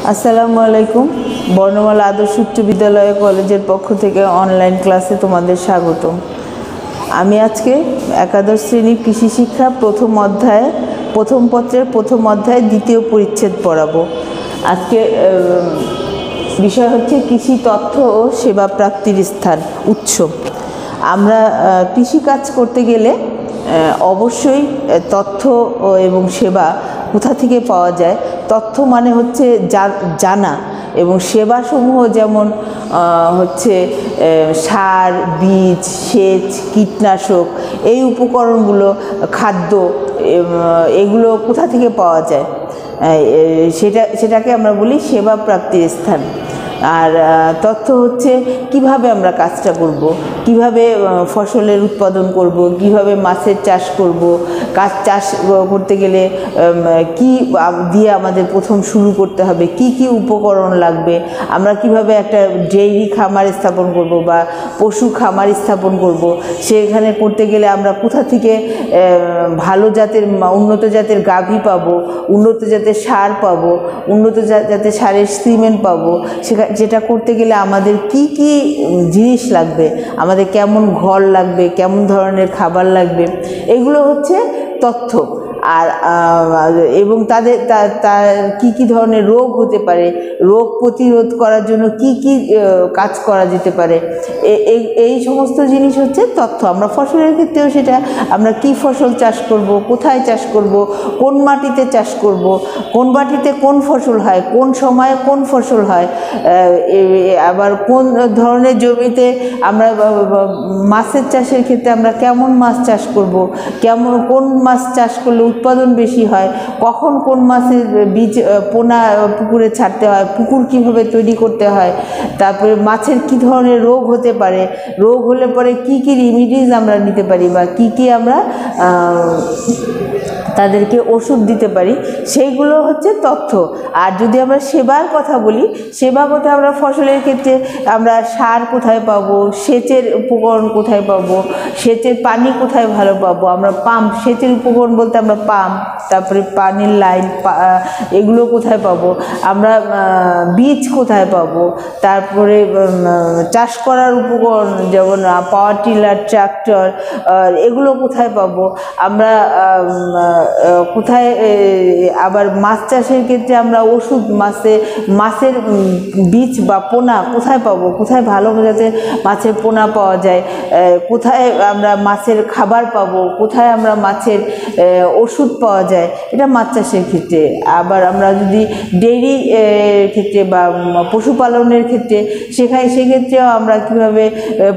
আসসালামু আলাইকুম। বর্ণমালা আদর্শ উচ্চ বিদ্যালয় কলেজের পক্ষ থেকে অনলাইন ক্লাসে তোমাদের স্বাগতম। আমি আজকে একাদশ শ্রেণী কৃষি শিক্ষা প্রথম পত্রের প্রথম অধ্যায় দ্বিতীয় পরিচ্ছেদ পড়াবো। আজকে বিষয় হচ্ছে কৃষি তথ্য ও সেবা প্রাপ্তির স্থান উৎস। আমরা কৃষি কাজ করতে গেলে অবশ্যই তথ্য এবং সেবা কোথা থেকে পাওয়া যায়। তথ্য মানে হচ্ছে জানা, এবং সেবাসমূহ যেমন হচ্ছে সার, বীজ, সেচ, কীটনাশক, এই উপকরণগুলো, খাদ্য, এগুলো কোথা থেকে পাওয়া যায় সেটাকে আমরা বলি সেবা প্রাপ্তির স্থান। আর তথ্য হচ্ছে কিভাবে আমরা কাজটা করব, কিভাবে ফসলের উৎপাদন করব, কিভাবে মাছের চাষ করব, চাষ করতে গেলে কি দিয়ে আমাদের প্রথম শুরু করতে হবে, কি কি উপকরণ লাগবে, আমরা কিভাবে একটা ডেইরি খামার স্থাপন করব বা পশু খামার স্থাপন করব, সেখানে করতে গেলে আমরা কোথা থেকে ভালো জাতের উন্নত জাতের গাভী পাবো, উন্নত জাতের সার পাবো, উন্নত জাতের সারের সিমেন্ট পাবো, যেটা করতে গেলে আমাদের কি কি জিনিস লাগবে, আমাদের কেমন ঘর লাগবে, কেমন ধরনের খাবার লাগবে, এগুলো হচ্ছে তথ্য। আর এবং তাদের কি কি ধরনের রোগ হতে পারে, রোগ প্রতিরোধ করার জন্য কি কি কাজ করা যেতে পারে, এই সমস্ত জিনিস হচ্ছে তথ্য। আমরা ফসলের ক্ষেত্রেও সেটা, আমরা কি ফসল চাষ করব, কোথায় চাষ করব, কোন মাটিতে চাষ করব, কোন মাটিতে কোন ফসল হয়, কোন সময়ে কোন ফসল হয়, আবার কোন ধরনের জমিতে আমরা মাছের চাষের ক্ষেত্রে আমরা কেমন মাছ চাষ করব, কোন মাছ চাষ করলে উৎপাদন বেশি হয়, কখন কোন মাছের বীজ পোনা পুকুরে ছাড়তে হয়, পুকুর কিভাবে তৈরি করতে হয়, তারপরে মাছের কি ধরনের রোগ হতে পারে, রোগ হলে পরে কি কি রেমিডিজ আমরা নিতে পারি বা কি কি আমরা তাদেরকে ওষুধ দিতে পারি, সেইগুলো হচ্ছে তথ্য। আর যদি আমরা সেবার কথা বলি, সেবা বলতে আমরা ফসলের ক্ষেত্রে আমরা সার কোথায় পাবো, সেচের উপকরণ কোথায় পাবো, সেচের পানি কোথায় ভালো পাবো, আমরা পাম্প, সেচের উপকরণ বলতে আমরা পাম্প, তারপরে পানির লাইন, এগুলো কোথায় পাবো, আমরা বীজ কোথায় পাবো, তারপরে চাষ করার উপকরণ যেমন পাওয়ার টিলার, ট্রাক্টর, এগুলো কোথায় পাবো, আমরা কোথায়, আবার মাছ চাষের ক্ষেত্রে আমরা ওষুধ, মাছের বীজ বা পোনা কোথায় পাবো, কোথায় ভালো জাতের মাছের পোনা পাওয়া যায়, কোথায় আমরা মাছের খাবার পাবো, কোথায় আমরা মাছের ওষুধ পাওয়া যায়, এটা মাছ চাষের ক্ষেত্রে। আবার আমরা যদি ডেইরি ক্ষেত্রে বা পশুপালনের ক্ষেত্রে সেক্ষেত্রেও আমরা কিভাবে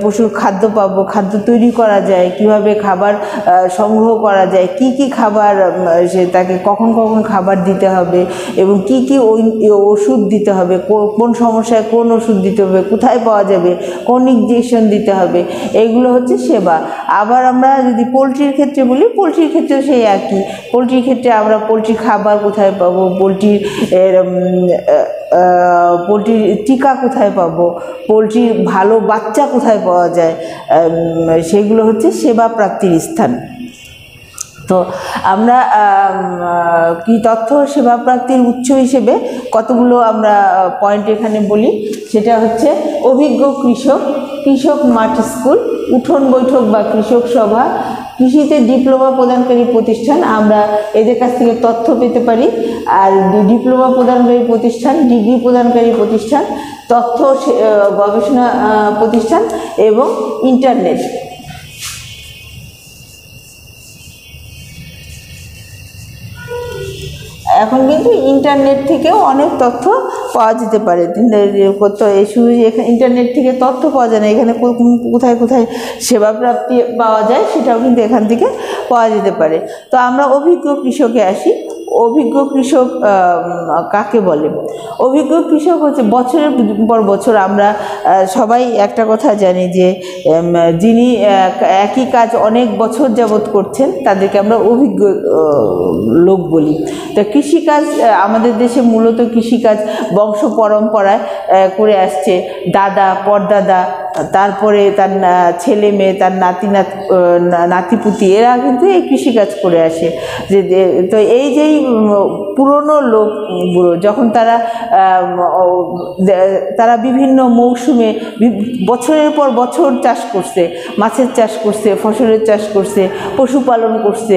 পশুর খাদ্য পাবো, খাদ্য তৈরি করা যায়, কিভাবে খাবার সংগ্রহ করা যায়, কি কি খাবার তাকে কখন কখন খাবার দিতে হবে, এবং কি কি ওষুধ দিতে হবে, কোন সমস্যায় কোন ওষুধ দিতে হবে, কোথায় পাওয়া যাবে, কোন ইনজেকশন দিতে হবে, এগুলো হচ্ছে সেবা। আবার আমরা যদি পোলট্রির ক্ষেত্রে বলি, পোলট্রির ক্ষেত্রেও সেই একই। পোলট্রির ক্ষেত্রে আমরা পোলট্রি খাবার কোথায় পাবো, পোলট্রির টিকা কোথায় পাবো, পোলট্রির ভালো বাচ্চা কোথায় পাওয়া যায়, সেগুলো হচ্ছে সেবা প্রাপ্তির স্থান। তো আমরা কি তথ্য সেবা প্রাপ্তির উৎস হিসেবে কতগুলো আমরা পয়েন্ট এখানে বলি। সেটা হচ্ছে অভিজ্ঞ কৃষক মাঠ স্কুল, উঠোন বৈঠক বা কৃষক সভা, কৃষিতে ডিপ্লোমা প্রদানকারী প্রতিষ্ঠান, আমরা এদের কাছ থেকে তথ্য পেতে পারি। আর ডিপ্লোমা প্রদানকারী প্রতিষ্ঠান, ডিগ্রি প্রদানকারী প্রতিষ্ঠান, তথ্য গবেষণা প্রতিষ্ঠান এবং ইন্টারনেট। এখন কিন্তু ইন্টারনেট থেকেও অনেক তথ্য পাওয়া যেতে পারে। শুধু ইন্টারনেট থেকে তথ্য পাওয়া যায় না, এখানে কোথায় কোথায় সেবা প্রাপ্তি পাওয়া যায় সেটাও কিন্তু এখান থেকে পাওয়া যেতে পারে। তো আমরা অভিজ্ঞ কৃষকে আসি। অভিজ্ঞ কৃষক কাকে বলে? অভিজ্ঞ কৃষক হচ্ছে বছরের পর বছর আমরা সবাই একটা কথা জানি যে যিনি একই কাজ অনেক বছর যাবৎ করছেন তাদেরকে আমরা অভিজ্ঞ লোক বলি। তো কৃষিকাজ আমাদের দেশে মূলত কৃষিকাজ বংশ পরম্পরায় করে আসছে। দাদা, পরদাদা তারপরে তার ছেলে মেয়ে, তার নাতিপুতি, এরা কিন্তু এই কৃষিকাজ করে আসে। তো এই যেই পুরনো লোকগুলো যখন তারা বিভিন্ন মৌসুমে বছরের পর বছর চাষ করছে, মাছের চাষ করছে, ফসলের চাষ করছে, পশুপালন করছে,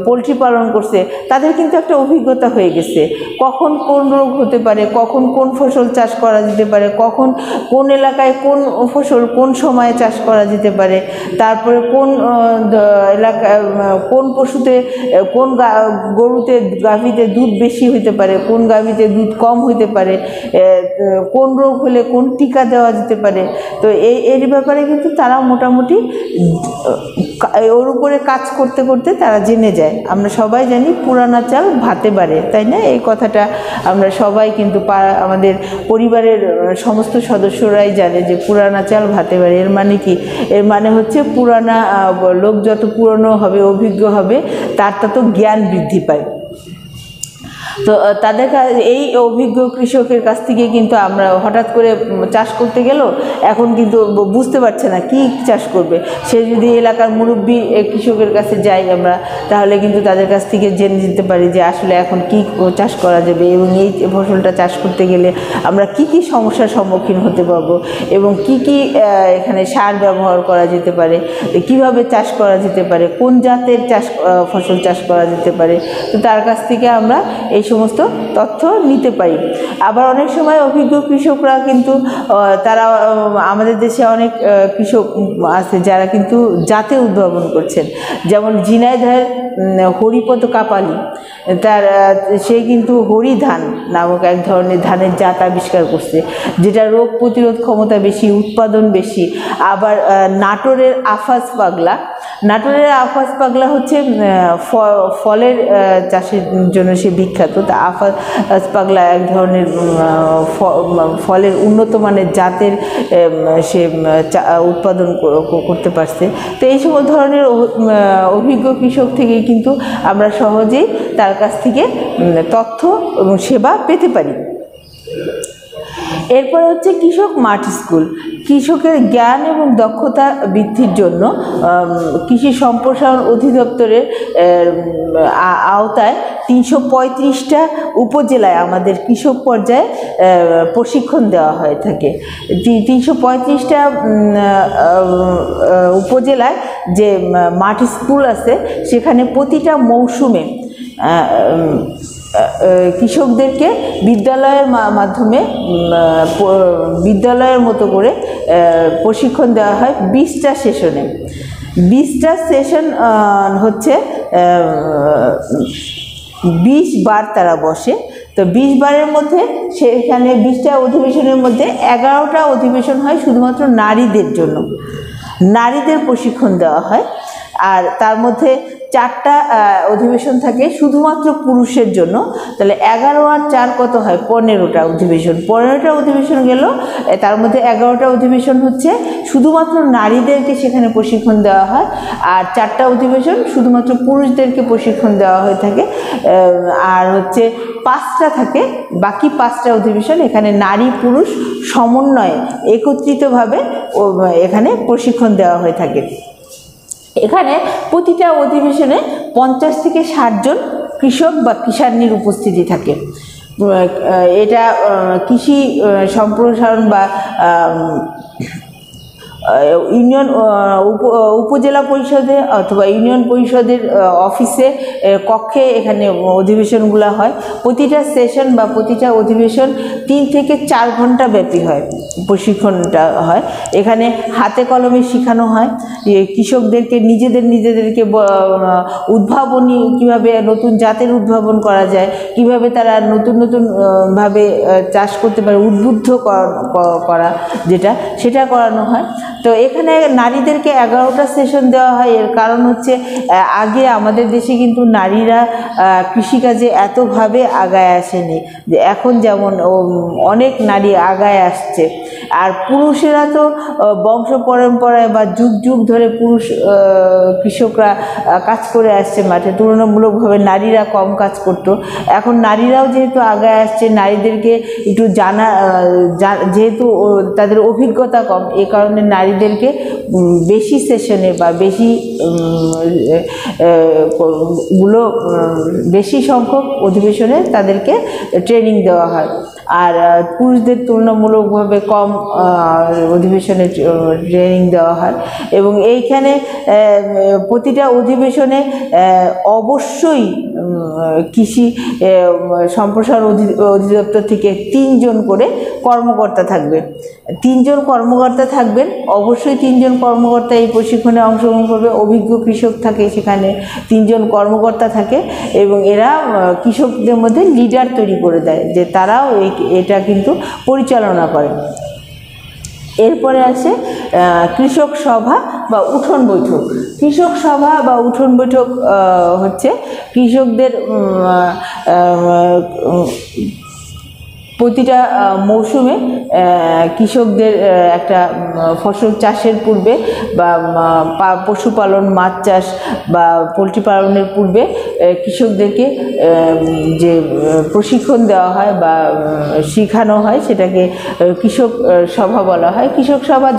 পোলট্রি পালন করছে, তাদের কিন্তু একটা অভিজ্ঞতা হয়ে গেছে কখন কোন রোগ হতে পারে, কখন কোন ফসল চাষ করা যেতে পারে, কখন কোন এলাকায় কোন ফসল কোন সময়ে চাষ করা যেতে পারে, তারপরে কোন এলাকায় কোন পশুতে, কোন গরুতে গাভীতে দুধ বেশি হতে পারে, কোন গাভীতে দুধ কম হতে পারে, কোন রোগ হলে কোন টিকা দেওয়া যেতে পারে। তো এর ব্যাপারে কিন্তু তারা মোটামুটি ওর উপরে কাজ করতে করতে তারা জেনে যায়। আমরা সবাই জানি পুরানা চাল ভাতে বাড়ে, তাই না? এই কথাটা আমরা সবাই কিন্তু আমাদের পরিবারের সমস্ত সদস্যরাই জানে যে পুরানা চাল ভাতে বাড়ে। এর মানে কি? এর মানে হচ্ছে পুরানা লোক যত পুরনো হবে, অভিজ্ঞ হবে, তার তত জ্ঞান বৃদ্ধি পায়। তো তাদের এই অভিজ্ঞ কৃষকের কাছ থেকে কিন্তু আমরা হঠাৎ করে চাষ করতে গেল, এখন কিন্তু বুঝতে পারছে না কি চাষ করবে। সে যদি এলাকার মুরব্বী কৃষকের কাছে যাই আমরা, তাহলে কিন্তু তাদের কাছ থেকে জেনে যেতে পারি যে আসলে এখন কি চাষ করা যাবে এবং এই ফসলটা চাষ করতে গেলে আমরা কি কি সমস্যার সম্মুখীন হতে পারবো এবং কি কি এখানে সার ব্যবহার করা যেতে পারে, কিভাবে চাষ করা যেতে পারে, কোন জাতের ফসল চাষ করা যেতে পারে। তো তার কাছ থেকে আমরা এই সমস্ত তথ্য নিতে পারি। আবার অনেক সময় অভিজ্ঞ কৃষকরা কিন্তু তারা আমাদের দেশে অনেক কৃষক আছে যারা কিন্তু জাতে উদ্ভাবন করছেন। যেমন ঝিনাইদহের হরিপদ কাপালি, সে কিন্তু হরি ধান নামক এক ধরনের ধানের জাত আবিষ্কার করছে, যেটা রোগ প্রতিরোধ ক্ষমতা বেশি, উৎপাদন বেশি। আবার নাটোরের আফাজ পাগলা হচ্ছে ফলের চাষের জন্য সে বিখ্যাত। তা আফাজ পাগলা এক ধরনের ফলের উন্নত মানের জাতের সে উৎপাদন করতে পারছে। তো এই সব ধরনের অভিজ্ঞ কৃষক থেকেই কিন্তু আমরা সহজেই তার কাছ থেকে তথ্য এবং সেবা পেতে পারি। এরপরে হচ্ছে কৃষক মাঠ স্কুল। কৃষকের জ্ঞান এবং দক্ষতা বৃদ্ধির জন্য কৃষি সম্প্রসারণ অধিদপ্তরের আওতায় 335টা উপজেলায় আমাদের কৃষক পর্যায়ে প্রশিক্ষণ দেওয়া হয়ে থাকে। 335টা উপজেলায় যে মাঠ স্কুল আছে, সেখানে প্রতিটা মৌসুমে কৃষকদেরকে বিদ্যালয়ের মাধ্যমে বিদ্যালয়ের মতো করে প্রশিক্ষণ দেওয়া হয় 20টা সেশনে। 20টা সেশন হচ্ছে 20 বার তারা বসে। তো 20 বারের মধ্যে সেখানে 20টা অধিবেশনের মধ্যে 11টা অধিবেশন হয় শুধুমাত্র নারীদের জন্য, নারীদের প্রশিক্ষণ দেওয়া হয়। আর তার মধ্যে 4টা অধিবেশন থাকে শুধুমাত্র পুরুষের জন্য। তাহলে 11 আর 4 কত হয়? 15টা অধিবেশন। 15টা অধিবেশন গেল, তার মধ্যে 11টা অধিবেশন হচ্ছে শুধুমাত্র নারীদেরকে সেখানে প্রশিক্ষণ দেওয়া হয়, আর 4টা অধিবেশন শুধুমাত্র পুরুষদেরকে প্রশিক্ষণ দেওয়া হয়ে থাকে। আর হচ্ছে 5টা থাকে, বাকি 5টা অধিবেশন এখানে নারী পুরুষ সমন্বয়ে একত্রিতভাবে এখানে প্রশিক্ষণ দেওয়া হয়ে থাকে। এখানে প্রতিটা অধিবেশনে 50 থেকে 60 জন কৃষক বা কৃষান্বির উপস্থিতি থাকে। এটা কৃষি সম্প্রসারণ বা ইউনিয়ন উপজেলা পরিষদে অথবা ইউনিয়ন পরিষদের অফিসে কক্ষে এখানে অধিবেশনগুলো হয়। প্রতিটা সেশন বা প্রতিটা অধিবেশন 3 থেকে 4 ঘন্টা ব্যাপী হয়, প্রশিক্ষণটা হয়। এখানে হাতে কলমে শেখানো হয় কৃষকদেরকে নিজেদেরকে উদ্ভাবনী কিভাবে নতুন জাতের উদ্ভাবন করা যায়, কিভাবে তারা নতুন ভাবে চাষ করতে পারে, উদ্বুদ্ধ করা যেটা সেটা করানো হয়। তো এখানে নারীদেরকে 11টা সেশন দেওয়া হয়। এর কারণ হচ্ছে আগে আমাদের দেশে কিন্তু নারীরা কৃষিকাজে এতভাবে আগায় আসেনি, যে এখন যেমন অনেক নারী আগায় আসছে। আর পুরুষেরা তো বংশ পরম্পরায় বা যুগ যুগ ধরে পুরুষ কৃষকরা কাজ করে আসছে মাঠে, তুলনামূলকভাবে নারীরা কম কাজ করত। এখন নারীরাও যেহেতু আগায় আসছে, নারীদেরকে একটু জানা, যেহেতু তাদের অভিজ্ঞতা কম, এ কারণে নারীদেরকে বেশি সেশনে বা বেশি সংখ্যক অধিবেশনে তাদেরকে ট্রেনিং দেওয়া হয়। আর পুরুষদের তুলনামূলকভাবে কম অধিবেশনে ট্রেনিং দেওয়া হয়। এবং এইখানে প্রতিটা অধিবেশনে অবশ্যই কৃষি সম্প্রসারণ অধিদপ্তর থেকে 3 জন করে কর্মকর্তা থাকবে। 3 জন কর্মকর্তা থাকবেন, অবশ্যই 3 জন কর্মকর্তা এই প্রশিক্ষণে অংশগ্রহণ করবে। অভিজ্ঞ কৃষক থাকে সেখানে, 3 জন কর্মকর্তা থাকে, এবং এরা কৃষকদের মধ্যে লিডার তৈরি করে দেয়, যে তারাও এটা কিন্তু পরিচালনা করে। এরপরে আসে কৃষক সভা বা উঠোন বৈঠক। কৃষক সভা বা উঠোন বৈঠক হচ্ছে কৃষকদের প্রতিটা মৌসুমে কৃষকদের একটা ফসল চাষের পূর্বে বা পশুপালন, মাছ চাষ বা পোলট্রি পালনের পূর্বে কৃষকদেরকে যে প্রশিক্ষণ দেওয়া হয় বা শেখানো হয়, সেটাকে কৃষক সভা বলা হয়। কৃষক সভা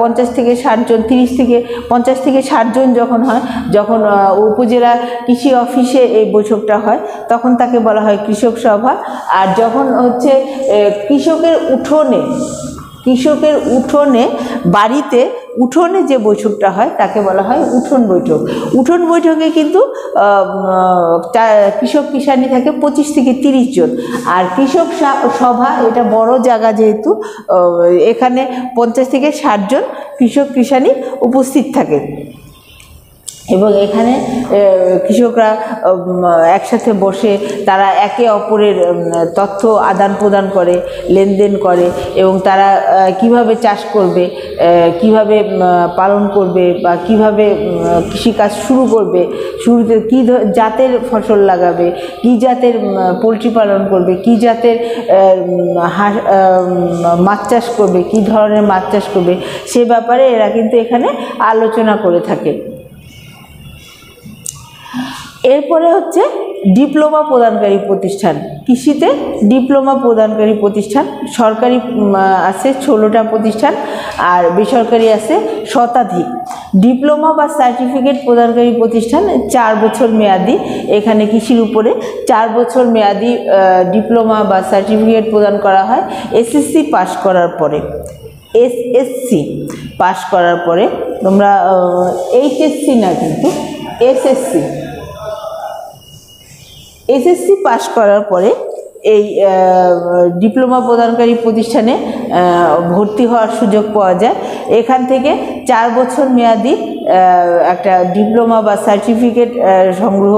50 থেকে 60 জন, 30 থেকে 50 থেকে 60 জন যখন হয়, যখন উপজেলা কৃষি অফিসে এই বৈঠকটা হয়, তখন তাকে বলা হয় কৃষক সভা। আর যখন হচ্ছে কৃষকের উঠোনে বাড়িতে উঠোনে যে বৈঠকটা হয় তাকে বলা হয় উঠোন বৈঠক। উঠোন বৈঠকে কিন্তু কৃষক কিষানি থাকে 25 থেকে 30 জন। আর কৃষক সভা এটা বড় জায়গা, যেহেতু এখানে 50 থেকে 60 জন কৃষক কিষানি উপস্থিত থাকে। এবং এখানে কৃষকরা একসাথে বসে তারা একে অপরের তথ্য আদান প্রদান করে, লেনদেন করে, এবং তারা কিভাবে চাষ করবে, কিভাবে পালন করবে, বা কিভাবে কৃষিকাজ শুরু করবে, শুরুতে কী জাতের ফসল লাগাবে, কী জাতের পোলট্রি পালন করবে, কী জাতের মাছ চাষ করবে, কী ধরনের মাছ চাষ করবে, সে ব্যাপারে এরা কিন্তু এখানে আলোচনা করে থাকে। এরপরে হচ্ছে ডিপ্লোমা প্রদানকারী প্রতিষ্ঠান। কৃষিতে ডিপ্লোমা প্রদানকারী প্রতিষ্ঠান সরকারি আছে 16টা প্রতিষ্ঠান, আর বেসরকারি আছে শতাধিক। ডিপ্লোমা বা সার্টিফিকেট প্রদানকারী প্রতিষ্ঠান 4 বছর মেয়াদি। এখানে কৃষির উপরে 4 বছর মেয়াদি ডিপ্লোমা বা সার্টিফিকেট প্রদান করা হয় এসএসসি পাস করার পরে। এসএসসি পাস করার পরে, তোমরা এইচএসসি না, কিন্তু এসএসসি পাস করার পরে এই ডিপ্লোমা প্রদানকারী প্রতিষ্ঠানে ভর্তি হওয়ার সুযোগ পাওয়া যায়। এখান থেকে 4 বছর মেয়াদি একটা ডিপ্লোমা বা সার্টিফিকেট সংগ্রহ,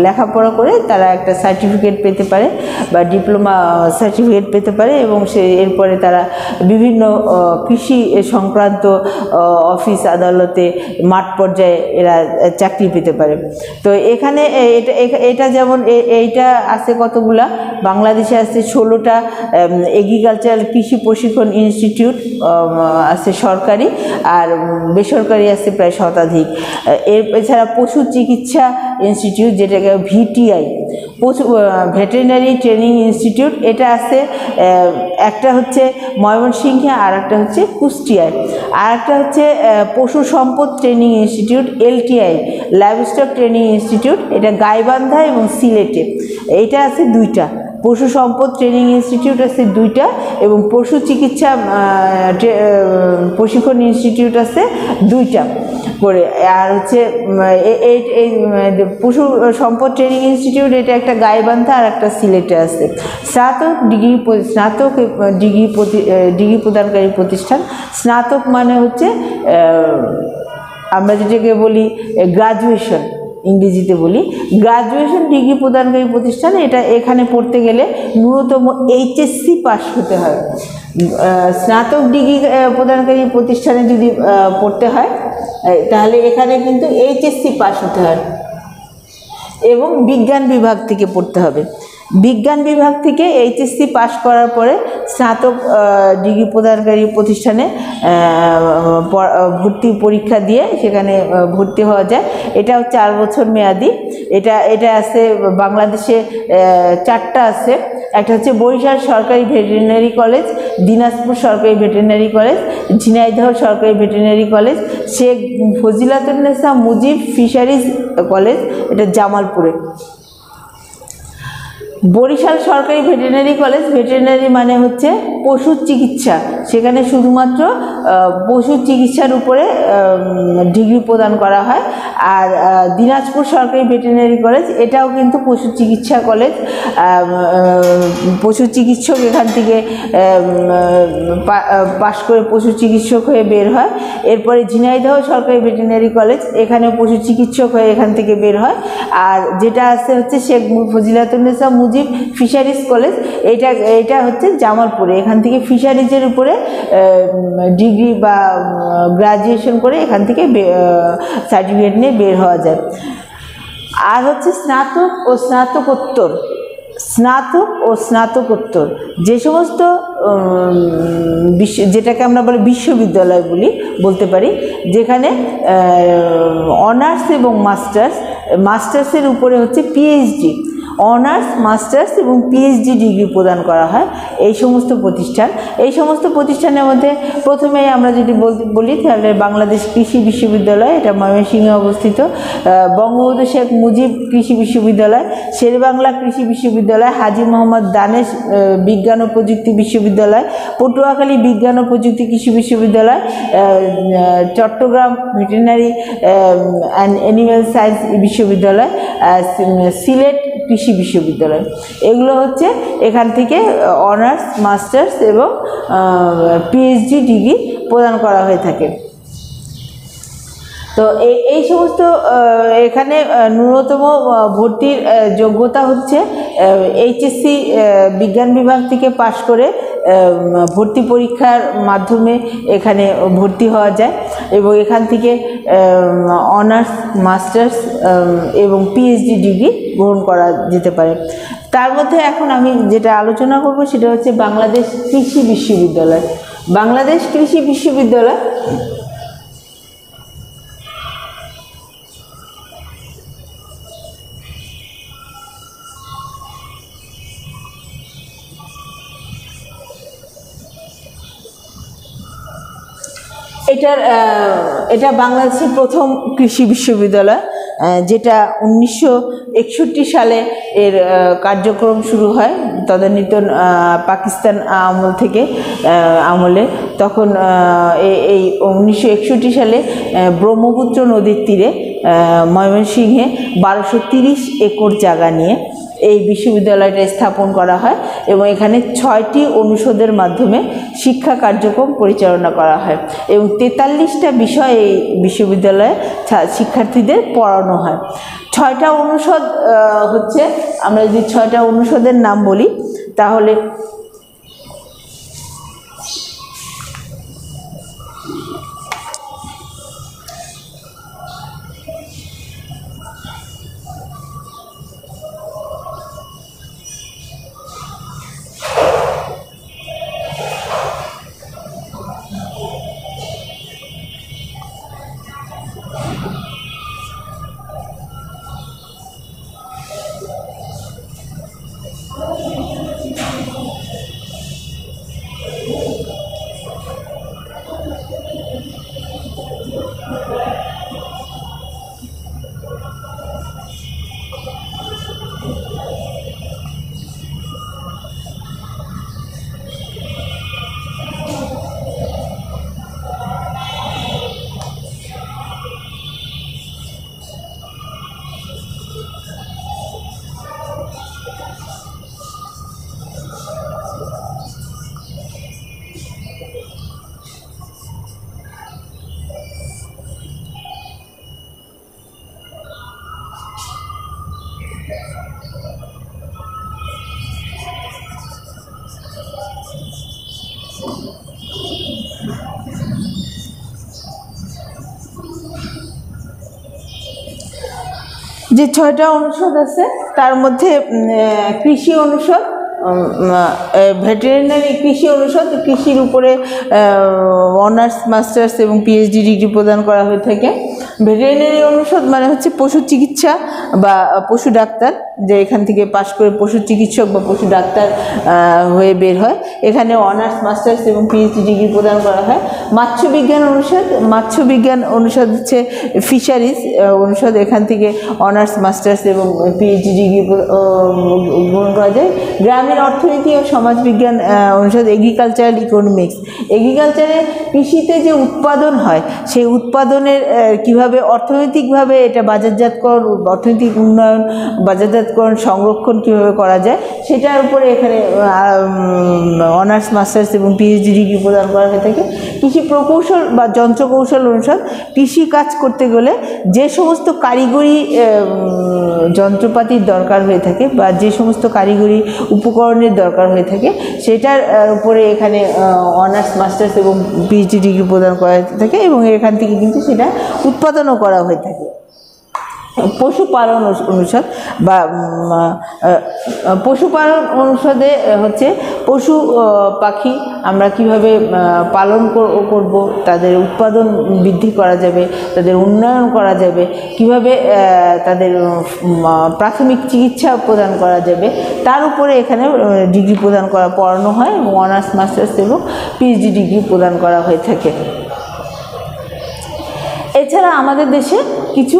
লেখাপড়া করে তারা একটা সার্টিফিকেট পেতে পারে বা ডিপ্লোমা সার্টিফিকেট পেতে পারে, এবং এরপরে তারা বিভিন্ন কৃষি সংক্রান্ত অফিস আদালতে মাঠ পর্যায়ে এরা চাকরি পেতে পারে। তো এখানে এটা যেমন এইটা আছে কতগুলা, বাংলাদেশে আছে 16টা এগ্রিকালচারাল কৃষি প্রশিক্ষণ ইনস্টিটিউট আছে সরকারি, আর বেসরকারি আছে প্রায় শতাধিক। এছাড়া পশু চিকিৎসা ইনস্টিটিউট, যেটাকে ভিটিআই, ভেটেরিনারি ট্রেনিং ইনস্টিটিউট, এটা আছে। একটা হচ্ছে ময়মনসিংহে, আর একটা হচ্ছে কুষ্টিয়ায়, আর একটা হচ্ছে পশু সম্পদ training institute LTI, livestock training institute, এটা গাইবান্ধা এবং সিলেটে। এইটা আছে 2টা। পশু সম্পদ ট্রেনিং ইনস্টিটিউট আছে 2টা, এবং পশু চিকিৎসা প্রশিক্ষণ ইনস্টিটিউট আছে 2টা করে। আর হচ্ছে এই পশু সম্পদ ট্রেনিং ইনস্টিটিউট, এটা একটা গাইবান্ধা আর একটা সিলেটে আছে। স্নাতক ডিগ্রি প্রদানকারী প্রতিষ্ঠান। স্নাতক মানে হচ্ছে আমরা যেটাকে বলি গ্রাজুয়েশন, ইংরেজিতে বলি। গ্রাজুয়েশন ডিগ্রি প্রদানকারী প্রতিষ্ঠান, এটা এখানে পড়তে গেলে ন্যূনতম এইচএসসি পাস হতে হয়। স্নাতক ডিগ্রি প্রদানকারী প্রতিষ্ঠানে যদি পড়তে হয় তাহলে এখানে কিন্তু এইচএসসি পাস হতে হয় এবং বিজ্ঞান বিভাগ থেকে পড়তে হবে। বিজ্ঞান বিভাগ থেকে এইচএসসি পাস করার পরে স্নাতক ডিগ্রি প্রদানকারী প্রতিষ্ঠানে ভর্তি পরীক্ষা দিয়ে সেখানে ভর্তি হওয়া যায়। এটাও 4 বছর মেয়াদি। এটা আছে বাংলাদেশে 4টা আছে। একটা হচ্ছে বরিশাল সরকারি ভেটেরিনারি কলেজ, দিনাজপুর সরকারি ভেটেরিনারি কলেজ, ঝিনাইদহ সরকারি veterinary college, Sheikh Fazilatunnesa Mujib fisheries college, এটা জামালপুরে। বরিশাল সরকারি ভেটেরিনারি কলেজ, ভেটেরিনারি মানে হচ্ছে পশুর চিকিৎসা, সেখানে শুধুমাত্র পশু চিকিৎসার উপরে ডিগ্রি প্রদান করা হয়। আর দিনাজপুর সরকারি ভেটেরিনারি কলেজ, এটাও কিন্তু পশু চিকিৎসা কলেজ। পশু চিকিৎসক এখান থেকে পাশ করে পশু চিকিৎসক হয়ে বের হয়। এরপরে ঝিনাইদহ সরকারি ভেটেরিনারি কলেজ, এখানে পশু চিকিৎসক হয়ে এখান থেকে বের হয়। আর যেটা আছে হচ্ছে শেখ ফজিলাতুন্নেসা মুজিব ফিশারিজ কলেজ, এটা হচ্ছে জামালপুরে। এখান থেকে ফিশারিজের উপরে ডিগ্রি বা গ্রাজুয়েশন করে এখান থেকে সার্টিফিকেট নিয়ে বের হওয়া যায়। আর হচ্ছে স্নাতক ও স্নাতকোত্তর। স্নাতক ও স্নাতকোত্তর যে সমস্ত যেটাকে আমরা বলি বিশ্ববিদ্যালয় বলতে পারি, যেখানে অনার্স এবং মাস্টার্সের উপরে হচ্ছে পিএইচডি, অনার্স, মাস্টার্স এবং পিএইচডি ডিগ্রি প্রদান করা হয়। এই সমস্ত প্রতিষ্ঠানের মধ্যে প্রথমেই আমরা যদি বলি তাহলে বাংলাদেশ কৃষি বিশ্ববিদ্যালয়, এটা ময়মনসিংহে অবস্থিত। বঙ্গবন্ধু শেখ মুজিব কৃষি বিশ্ববিদ্যালয়, শেরেবাংলা কৃষি বিশ্ববিদ্যালয়, হাজী মোহাম্মদ দানেশ বিজ্ঞান ও প্রযুক্তি বিশ্ববিদ্যালয়, পটুয়াখালী বিজ্ঞান ও প্রযুক্তি কৃষি বিশ্ববিদ্যালয়, Chattogram veterinary and animal science বিশ্ববিদ্যালয়, সিলেট কৃষি বিশ্ববিদ্যালয়। এগুলো হচ্ছে এখান থেকে অনার্স, মাস্টার্স এবং পিএইচডি ডিগ্রি প্রদান করা হয়ে থাকে। তো এই সমস্ত এখানে ন্যূনতম ভর্তির যোগ্যতা হচ্ছে এইচএসসি বিজ্ঞান বিভাগ থেকে পাশ করে ভর্তি পরীক্ষার মাধ্যমে এখানে ভর্তি হওয়া যায় এবং এখান থেকে অনার্স, মাস্টার্স এবং পিএইচডি ডিগ্রি গ্রহণ করা যেতে পারে। তার মধ্যে এখন আমি যেটা আলোচনা করব সেটা হচ্ছে বাংলাদেশ কৃষি বিশ্ববিদ্যালয়। বাংলাদেশ কৃষি বিশ্ববিদ্যালয় এটা বাংলাদেশের প্রথম কৃষি বিশ্ববিদ্যালয়, যেটা 1961 সালে এর কার্যক্রম শুরু হয় তদানীন্তন পাকিস্তান আমলে। তখন এই 1961 সালে ব্রহ্মপুত্র নদীর তীরে ময়মনসিংহে 1230 একর জায়গা নিয়ে এই বিশ্ববিদ্যালয়টা স্থাপন করা হয় এবং এখানে 6টি অনুষদের মাধ্যমে শিক্ষা কার্যক্রম পরিচালনা করা হয় এবং 43টা বিষয় এই বিশ্ববিদ্যালয়ে শিক্ষার্থীদের পড়ানো হয়। 6টা অনুষদ হচ্ছে, আমরা যদি 6টা অনুষদের নাম বলি তাহলে যে 6টা অনুষদ আছে তার মধ্যে কৃষি অনুষদ, ভেটেরিনারি কৃষি অনুষদ, কৃষির উপরে অনার্স মাস্টার্স এবং পিএইচডি ডিগ্রি প্রদান করা হয়ে থাকে। ভেটেরিনারি অনুষদ মানে হচ্ছে পশু চিকিৎসা বা পশু ডাক্তার, যে এখান থেকে পাশ করে পশু চিকিৎসক বা পশু ডাক্তার হয়ে বের হয়, এখানে অনার্স মাস্টার্স এবং পিএইচডি ডিগ্রি প্রদান করা হয়। মৎস্য বিজ্ঞান অনুষদ, মৎস্য বিজ্ঞান অনুষদ হচ্ছে ফিশারিজ অনুষদ, এখান থেকে অনার্স মাস্টার্স এবং পিএইচডি ডিগ্রি গ্রহণ করা যায়। গ্রামীণ অর্থনীতি ও সমাজবিজ্ঞান অনুষদ, এগ্রিকালচারাল ইকোনমিক্স, এগ্রিকালচারে কৃষিতে যে উৎপাদন হয় সেই উৎপাদনের কিভাবে অর্থনৈতিকভাবে এটা বাজারজাতকরণ, অর্থনৈতিক উন্নয়ন, বাজারজাতকরণ, সংরক্ষণ কিভাবে করা যায় সেটার উপরে এখানে অনার্স মাস্টার্স এবং পিএইচডি ডিগ্রি প্রদান করা হয়ে থাকে। কৃষি প্রকৌশল বা যন্ত্রকৌশল অনুষদ, কৃষি কাজ করতে গেলে যে সমস্ত কারিগরি যন্ত্রপাতির দরকার হয়ে থাকে বা যে সমস্ত কারিগরি উপকরণের দরকার হয়ে থাকে সেটার উপরে এখানে অনার্স মাস্টার্স এবং পিএইচডি ডিগ্রি প্রদান করা হয়ে থাকে এবং এখান থেকে কিন্তু সেটা উৎপাদনও করা হয়ে থাকে। পশুপালন অনুষদ বা পশুপালন অনুষদে হচ্ছে পশু পাখি আমরা কিভাবে পালন করব, তাদের উৎপাদন বৃদ্ধি করা যাবে, তাদের উন্নয়ন করা যাবে, কিভাবে তাদের প্রাথমিক চিকিৎসা প্রদান করা যাবে, তার উপরে এখানে ডিগ্রি প্রদান করা পড়ানো হয় এবং অনার্স মাস্টার্স এবং পিএইচডি ডিগ্রি প্রদান করা হয়ে থাকে। এছাড়া আমাদের দেশে কিছু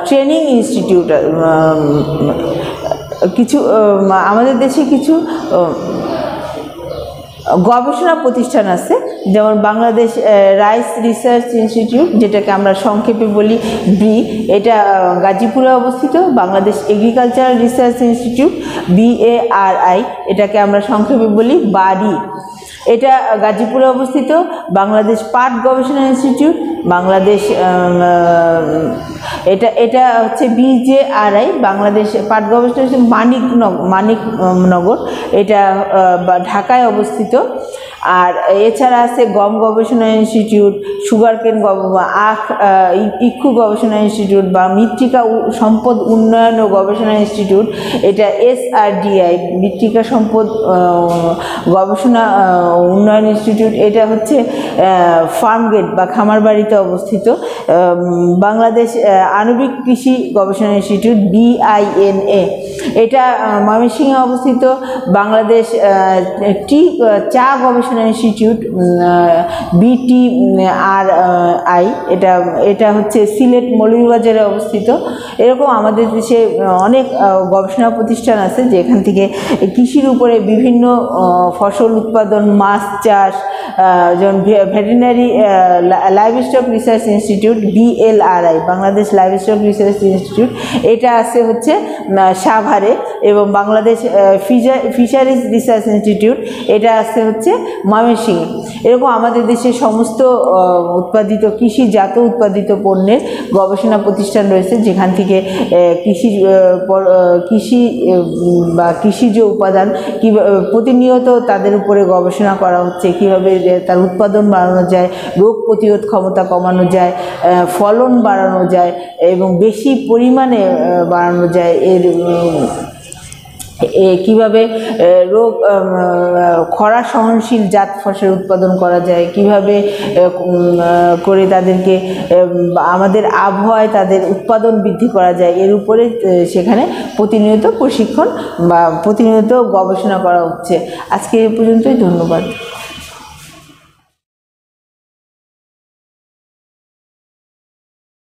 ট্রেনিং ইনস্টিটিউট, আমাদের দেশে কিছু গবেষণা প্রতিষ্ঠান আছে, যেমন বাংলাদেশ রাইস রিসার্চ ইনস্টিটিউট, যেটাকে আমরা সংক্ষেপে বলি ব্রি, এটা গাজীপুরে অবস্থিত। Bangladesh agricultural research institute BARI, এটাকে আমরা সংক্ষেপে বলি বারি, এটা গাজীপুরে অবস্থিত। বাংলাদেশ পাট গবেষণা ইনস্টিটিউট বাংলাদেশ, এটা হচ্ছে BJRI, বাংলাদেশ পাট গবেষণা মানিকনগর, এটা ঢাকায় অবস্থিত। আর এছাড়া আছে গম গবেষণা ইনস্টিটিউট, সুগারকেন ইক্ষু গবেষণা ইনস্টিটিউট বা মৃত্তিকা সম্পদ উন্নয়ন ও গবেষণা ইনস্টিটিউট, এটা SRDI মৃত্তিকা সম্পদ গবেষণা উন্নয়ন ইনস্টিটিউট, এটা হচ্ছে ফার্মগেট বা খামারবাড়িতে অবস্থিত। বাংলাদেশ আণবিক কৃষি গবেষণা ইনস্টিটিউট BINA, এটা ময়মনসিংহে অবস্থিত। বাংলাদেশ চা গবেষণা ইনস্টিটিউট BTRI, এটা হচ্ছে সিলেট মৌলভীবাজারে অবস্থিত। এরকম আমাদের দেশে অনেক গবেষণা প্রতিষ্ঠান আছে যেখান থেকে কৃষির উপরে বিভিন্ন ফসল উৎপাদন, মাছ চাষ, যেমন veterinary livestock research institute BLRI, Bangladesh livestock research institute, এটা আছে হচ্ছে সাভারে। এবং বাংলাদেশ ফিশারিজ রিসার্চ ইনস্টিটিউট, এটা আছে হচ্ছে ময়মনসিংহে। এরকম আমাদের দেশে সমস্ত উৎপাদিত কৃষিজাত উৎপাদিত পণ্যের গবেষণা প্রতিষ্ঠান রয়েছে, যেখান থেকে কৃষি বা কৃষিজ উপাদান প্রতিনিয়ত তাদের উপরে গবেষণা করা হচ্ছে, কীভাবে তার উৎপাদন বাড়ানো যায়, রোগ প্রতিরোধ ক্ষমতা কমানো যায়, ফলন বাড়ানো যায় এবং বেশি পরিমাণে বাড়ানো যায়, কিভাবে খরা সহনশীল জাত ফসল উৎপাদন করা যায়, কিভাবে করে তাদেরকে আমাদের আবহাওয়ায় তাদের উৎপাদন বৃদ্ধি করা যায়, এর উপরে সেখানে প্রতিনিয়ত প্রশিক্ষণ বা প্রতিনিয়ত গবেষণা করা হচ্ছে। আজকে এ পর্যন্তই, ধন্যবাদ।